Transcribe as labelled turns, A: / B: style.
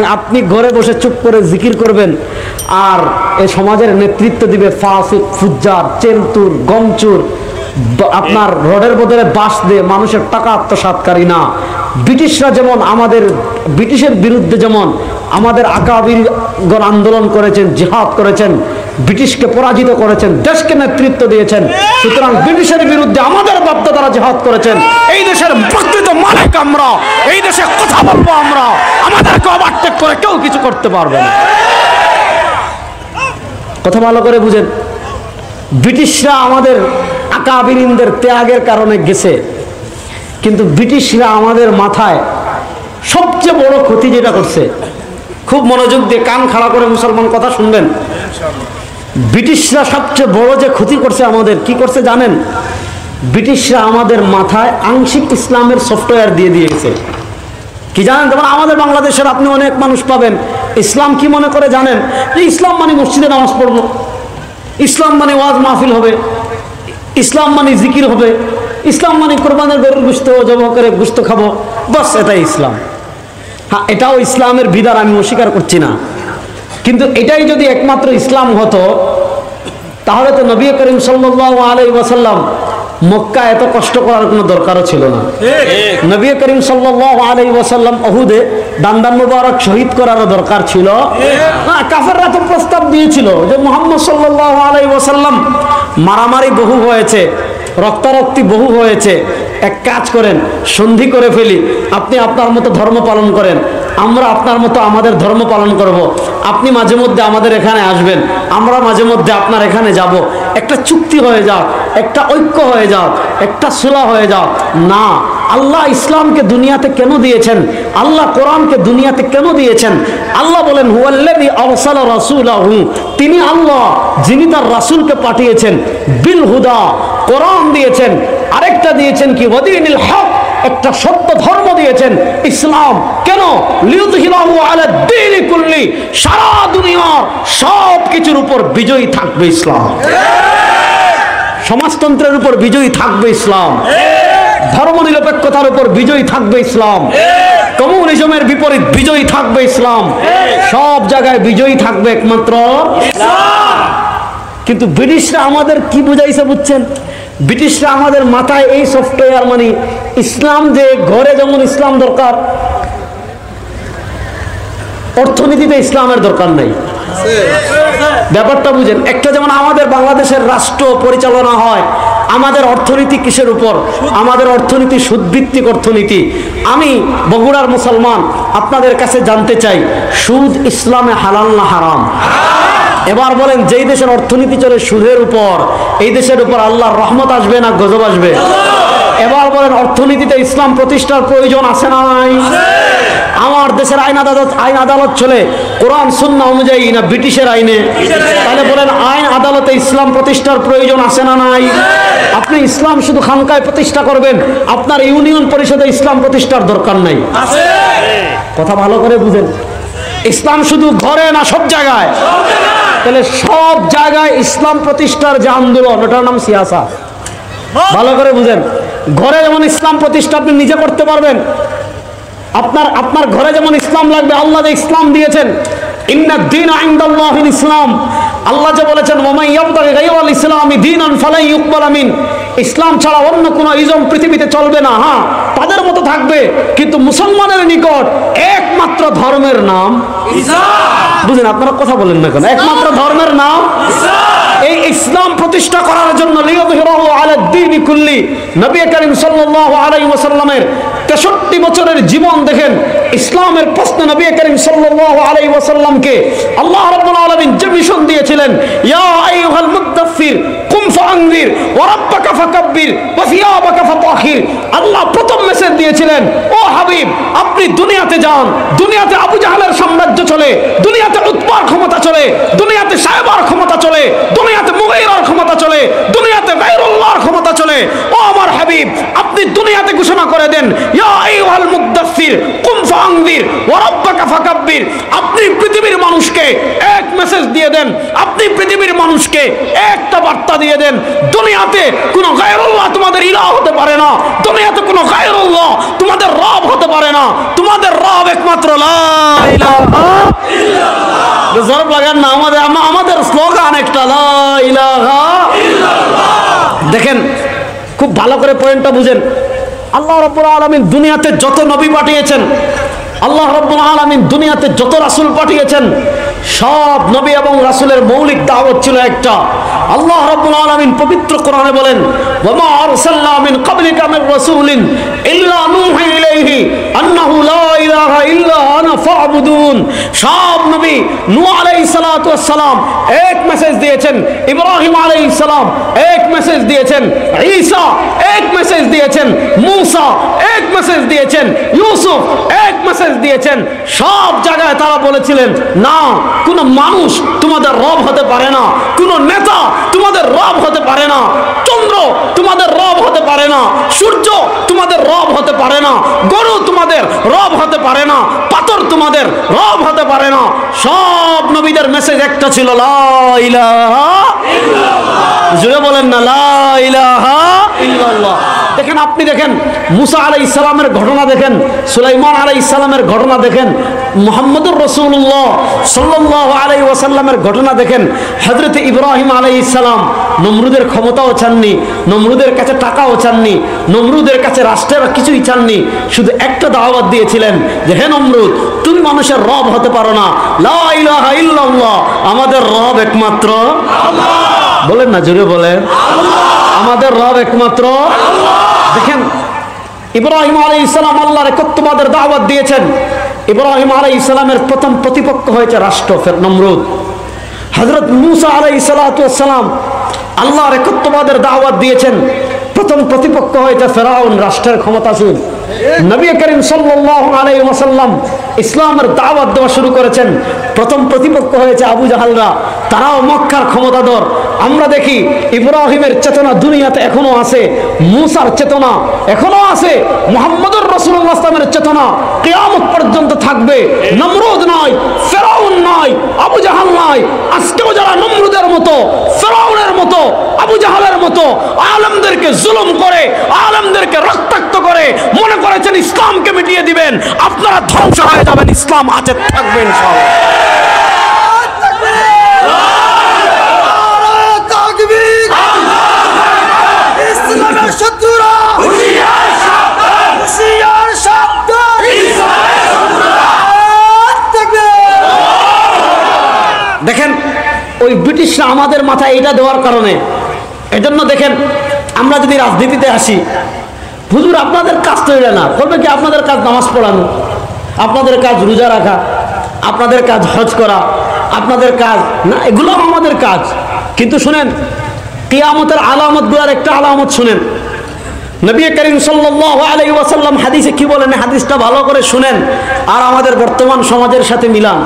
A: আপনি ঘরে বসে চুপ করে জিকির করবেন আর এই সমাজের নেতৃত্ব দিবে ফাসিক, ফুজ্জার, চেলতুর, গমচুর, আপনার রোডের বদলে বাঁশ দিয়ে মানুষের টাকা আত্মসাৎকারী না। ব্রিটিশরা যেমন আমাদের ব্রিটিশের বিরুদ্ধে যেমন আমাদের আকাবিরগণ আন্দোলন করেছেন, জিহাদ করেছেন, ব্রিটিশকে পরাজিত করেছেন, দেশকে নেতৃত্ব দিয়েছেন, সুতরাং ব্রিটিশের বিরুদ্ধে আমাদের বাপদাদারা জিহাদ করেছেন। এই দেশের প্রকৃত মালিক আমরা, এই দেশে কথা বলবো আমরা, আমাদেরকে ওভারটেক করে কেউ কিছু করতে পারবে না। কথা ভালো করে বুঝেন। ব্রিটিশরা আমাদের আকাবিরিনদের ত্যাগের কারণে গেছে, কিন্তু ব্রিটিশরা আমাদের মাথায় সবচেয়ে বড় ক্ষতি যেটা করছে, খুব মনোযোগ দিয়ে কান খাড়া করে মুসলমান কথা শুনবেন। ব্রিটিশরা সবচেয়ে বড় যে ক্ষতি করছে আমাদের, কি করছে জানেন? ব্রিটিশরা আমাদের মাথায় আংশিক ইসলামের সফটওয়্যার দিয়ে দিয়েছে। কি জানেন? যেমন আমাদের বাংলাদেশের আপনি অনেক মানুষ পাবেন ইসলাম কি মনে করে জানেন? যে ইসলাম মানে মসজিদে নামাজ পড়বো, ইসলাম মানে ওয়াজ মাহফিল হবে, ইসলাম মানে জিকির হবে, ইসলাম মানে কোরবানের গরুর গোশত জবাই করে গোশত খাবো, বাস এটাই ইসলাম। হ্যাঁ, এটাও ইসলামের বিধান, আমি অস্বীকার করছি না, কিন্তু এটাই যদি একমাত্র ইসলাম হতো তাহলে তো নবী করিম সাল্লাল্লাহু আলাইহি ওয়াসাল্লাম মক্কা এত কষ্ট করার কোনো দরকারও ছিল না। নবী করিম সাল্লাল্লাহু আলাইহি ওয়াসাল্লাম উহুদে দান্দান মুবারক শহীদ করারও দরকার ছিল না। কাফেররা তো প্রস্তাব দিয়েছিল যে মুহাম্মদ সাল্লাল্লাহু আলাইহি ওয়াসাল্লাম মারামারি বহু হয়েছে, রক্তারক্তি বহু হয়েছে, এক কাজ করেন, সন্ধি করে ফেলি, আপনি আপনার মতো ধর্ম পালন করেন, আমরা আপনার মতো আমাদের ধর্ম পালন করব, আপনি মাঝে মধ্যে আমাদের এখানে আসবেন, আমরা মাঝে মধ্যে আপনার এখানে যাব, একটা চুক্তি হয়ে যাক, একটা ঐক্য হয়ে যাক, একটা সুলহ হয়ে যাক। না, আল্লাহ ইসলামকে দুনিয়াতে কেন দিয়েছেন? আল্লাহ কোরআনকে দুনিয়াতে কেন দিয়েছেন? আল্লাহ বলেন হুয়াল্লাযী আরসালা রাসূলাহু, তিনি আল্লাহ যিনি তার রাসূলকে পাঠিয়েছেন, বিল হুদা, কোরআন দিয়েছেন, আরেকটা দিয়েছেন কি ওয়াদিনিল হক, একটা সত্য ধর্ম দিয়েছেন ইসলাম। কেন? লিইয়ুযহিরাহু আলা দ্বীনি কুল্লি, সারা দুনিয়ার সব কিছুর উপর বিজয়ী থাকবে ইসলাম। সমাজতন্ত্রের উপর বিজয়ী থাকবে ইসলাম, ধর্মনিরপেক্ষতার উপর বিজয়ী থাকবে ইসলাম, কমিউনিজমের বিপরীত বিজয়ী থাকবে ইসলাম, সব জায়গায় বিজয়ী থাকবে একমাত্র ইসলাম। কিন্তু ব্রিটিশরা আমাদের কি বুঝাইছে বুঝছেন? ব্রিটিশরা আমাদের মাথায় এই সফটওয়্যার মানে ইসলাম, যে ঘরে যেমন ইসলাম দরকার, অর্থনীতিতে ইসলামের দরকার নাই। ব্যাপারটা বুঝেন। একটা যেমন আমাদের বাংলাদেশের রাষ্ট্র পরিচালনা হয়, আমাদের অর্থনীতি কিসের উপর? আমাদের অর্থনীতি সুদভিত্তিক অর্থনীতি। আমি বগুড়ার মুসলমান, আপনাদের কাছে জানতে চাই, সুদ ইসলামে হালাল না হারাম? এবার বলেন, যেই দেশের অর্থনীতি চলে সুদের উপর, এই দেশের উপর আল্লাহর রহমত আসবে না গজব আসবে? এবার বলেন, অর্থনীতিতে ইসলাম প্রতিষ্ঠার প্রয়োজন আছে না নাই? আমার দেশের আইন আদালত চলে কোরআন সুন্নাহ অনুযায়ী না ব্রিটিশের আইনে? তাহলে বলেন, আইন আদালতে ইসলাম প্রতিষ্ঠার প্রয়োজন আছে না নাই? আপনি ইসলাম শুধু খানকায় প্রতিষ্ঠা করবেন, আপনার ইউনিয়ন পরিষদে ইসলাম প্রতিষ্ঠার দরকার নাই। কথা ভালো করে বুঝেন। ইসলাম শুধু ঘরে না, সব জায়গায়। তাহলে সব জায়গায় ইসলাম প্রতিষ্ঠার যে আন্দোলন, ওটার নাম সিয়াসা। ভালো করে বুঝেন। ঘরে যেমন ইসলাম প্রতিষ্ঠা আপনি নিজে করতে পারবেন, আপনার ঘরে যেমন ইসলাম লাগবে, আল্লাহ যে ইসলাম দিয়েছেন, ইন্নাদ দীনা ইনদাল্লাহিল ইসলাম, আল্লাহ যে বলেছেন ওয়ামান ইয়াবতাগি গায়রাল ইসলামি দীনান ফালান ইউকবালা মিন, ইসলাম ছাড়া অন্য কোনো ইজম পৃথিবীতে চলবে না। হ্যাঁ, তাদের মতো থাকবে, কিন্তু মুসলমানের নিকট একমাত্র ধর্মের নাম ইসলাম। বুঝেন? আপনারা কথা বলেন না কেন? একমাত্র ধর্মের নাম ইসলাম। এই ইসলাম প্রতিষ্ঠা করার জন্য লিইয়ুযহিরাহু আলা দ্বীনি কুল্লি, নবী করিম সাল্লাল্লাহু আলাইহি ওয়াসাল্লামের 63 বছরের জীবন দেখেন। ইসলামের প্রশ্নে নবী করিম সাল্লাল্লাহু আলাইহি ওয়াসাল্লামকে আল্লাহ রাব্বুল আলামিন যে মিশন দিয়েছিলেন, ইয়া আইয়ুহাল মুদ্দাফির কুম ফাআনজির ওয়া রাব্বাকা ফাকাব্বির ওয়া সিয়াবাকা ফাতাহির। আল্লাহ প্রথম মেসেজ দিয়েছিলেন, ও হাবিব, আপনি দুনিয়াতে যান, দুনিয়াতে আবু জাহলের সাম্রাজ্য চলে, দুনিয়াতে উতবার ক্ষমতা চলে, দুনিয়াতে সাহেবার ক্ষমতা চলে, দুনিয়াতে মুগীরার ক্ষমতা চলে, দুনিয়াতে গায়রুল্লাহর ক্ষমতা চলে। ও আমার হাবিব, আপনি দুনিয়াতে ঘোষণা করে দেন, ইয়া আইয়ুহাল মুদ্দাফির কুম ফাআনজির ওয়া রাব্বাকা ফাকাব্বির। আপনি পৃথিবীর মানুষকে এক মেসেজ দিয়ে দেন, আপনি পৃথিবীর মানুষ মানুষকে একটা বার্তা দিয়ে দেন, দুনিয়াতে কোনো গায়রুল্লাহ তোমাদের ইলাহ হতে পারে না, দুনিয়াতে কোনো গায়রুল্লাহ তোমাদের রব হতে পারে না, তোমাদের রব একমাত্র লা ইলাহা ইল্লাল্লাহ। জোর লাগান না, আমাদের স্লোগান একটা লা ইলাহা ইল্লাল্লাহ। দেখেন খুব ভালো করে পয়েন্টটা বুঝেন। আল্লাহ রাব্বুল আলামিন দুনিয়াতে যত নবী পাঠিয়েছেন, আল্লাহ রাব্বুল আলামিন দুনিয়াতে যত রাসূল পাঠিয়েছেন, সব নবী এবং রাসূলের মৌলিক দাওয়াত ছিল একটা। আল্লাহ রাব্বুল আলামিন পবিত্র কোরআনে বলেন, ওয়া মা আরসালনা মিন ক্বাবলিকা মির রাসূলিন ইল্লা নূহি ইলাইহি আন্নাহু লা ইলাহা ইল্লা আনা ফা'বুদুন। সব নবী নূহ আলাইহিস সালাতু ওয়াস সালাম এক মেসেজ দিয়েছেন, ইব্রাহিম আলাইহিস সালাম এক মেসেজ দিয়েছেন, ঈসা এক মেসেজ দিয়েছেন, মূসা এক মেসেজ দিয়েছেন, ইউসুফ এক মেসেজ দিয়েছেন। সব জায়গায় তারা বলেছিলেন না, কোন মানুষ তোমাদের রব হতে পারে না, কোন নেতা তোমাদের রব হতে পারে না, চন্দ্র তোমাদের রব হতে পারে না, সূর্য তোমাদের রব হতে পারে না, গরু তোমাদের রব হতে পারে না, পাথর তোমাদের রব হতে পারে না। সব নবীদের মেসেজ একটা ছিল, লা ইলাহা ইল্লাল্লাহ। জোরে বলেন না, লা ইলাহা ইল্লাল্লাহ। দেখেন, আপনি দেখেন মুসা আলাইহিস সালামের ঘটনা দেখেন, সুলাইমান আলাইহিস সালামের ঘটনা দেখেন, মুহাম্মদুর রাসূলুল্লাহ সাল্লাল্লাহু আলাইহি ওয়াসাল্লামের ঘটনা দেখেন। হযরত ইব্রাহিম আলাইহিস সালাম নমরুদের ক্ষমতাও চাননি, নমরুদের কাছে টাকাও চাননি, নমরুদের কাছে রাষ্ট্রের কিছুই চাননি, শুধু একটা দাওয়াত দিয়েছিলেন যে হে নমরুদ, তুমি মানুষের রব হতে পারো না, লা ইলাহা ইল্লাল্লাহ, আমাদের রব একমাত্র আল্লাহ। বলেন না, জোরে বলেন আল্লাহ। আমাদের রব একমাত্র আল্লাহ। দেখেন, ইব্রাহিম আলাইহিস সালাম আল্লাহর একত্ববাদের দাওয়াত দিয়েছেন। ইব্রাহিম আলাইহিস সালামের প্রথম প্রতিপক্ষ হয়েছে রাষ্ট্র নমরুদ। হযরত মূসা আলাইহিস সালাতু ওয়াস সালাম আল্লাহর একত্ববাদের দাওয়াত দিয়েছেন, প্রথম প্রতিপক্ষ হয়েছে ফেরাউন, রাষ্ট্রের ক্ষমতাশীল। নবী করিম সাল্লাল্লাহু আলাইহি ওয়াসাল্লাম ইসলামের দাওয়াত দেওয়া শুরু করেছেন, প্রথম প্রতিপক্ষ হয়েছে আবু জাহালরা, তারাও মক্কার ক্ষমতাধর। আমরা দেখি ইব্রাহিমের চেতনা দুনিয়াতে এখনো আছে, মূসার চেতনা এখনো আছে, মুহাম্মদুর রাসূলুল্লাহ সাল্লাল্লাহু আলাইহি চেতনা কিয়ামত পর্যন্ত থাকবে। নমরুদ নাই, ফেরাউন নাই, আবু জাহাল নাই। আজকেও যারা নমরুদের মতো, ফেরাউনের মতো, আবু জাহালের মতো আলেমদেরকে জুলুম করে, আলেমদেরকে রক্তাক্ত করে মনে করেছেন ইসলামকে মিটিয়ে দিবেন, আপনারা ধ্বংস হয়ে যাবেন, ইসলাম আছে থাকবে ইনশাআল্লাহ। দেখেন, ওই ব্রিটিশরা আমাদের মাথায় এটা দেওয়ার কারণে, এজন্য দেখেন আমরা যদি রাজনীতিতে আসি, হুজুর আপনাদের কাজ তো এটা না, বলবে কি আপনাদের কাজ নামাজ পড়ানো, আপনাদের কাজ রোজা রাখা, আপনাদের কাজ হজ করা, আপনাদের কাজ না, এগুলো আমাদের কাজ। কিন্তু শুনেন, কিয়ামতের আলামতগুলোর একটা আলামত শুনেন। নবী করিম সাল্লাল্লাহু আলাইহি ওয়াসাল্লাম হাদিসে কি বলেন, হাদিসটা ভালো করে শুনেন আর আমাদের বর্তমান সমাজের সাথে মিলান।